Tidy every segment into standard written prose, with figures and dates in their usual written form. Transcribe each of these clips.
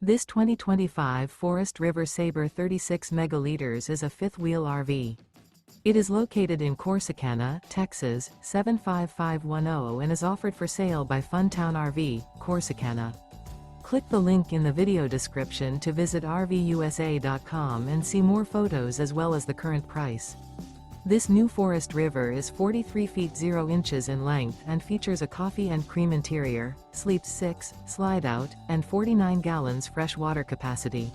This 2025 Forest River Sabre 36 megaliters is a fifth-wheel RV. It is located in Corsicana, Texas, 75510 and is offered for sale by Funtown RV, Corsicana. Click the link in the video description to visit RVUSA.com and see more photos as well as the current price. This new Forest River is 43 feet 0 inches in length and features a coffee and cream interior, sleeps 6, slide-out, and 49 gallons fresh water capacity.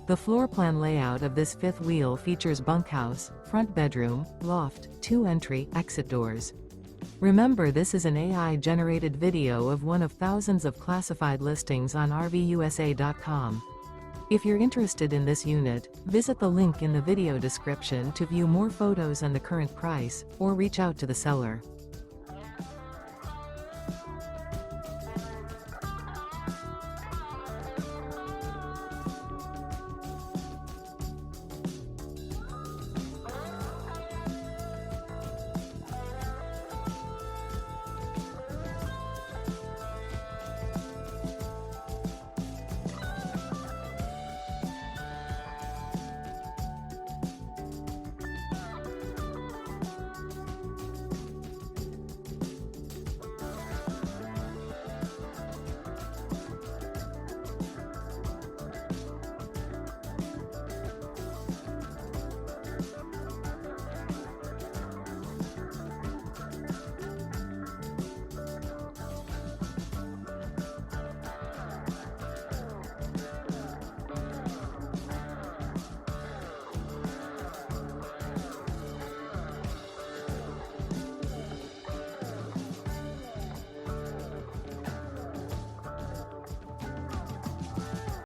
The floor plan layout of this fifth wheel features bunkhouse, front bedroom, loft, 2 entry/exit doors. Remember, this is an AI-generated video of one of thousands of classified listings on RVUSA.com. If you're interested in this unit, visit the link in the video description to view more photos and the current price, or reach out to the seller.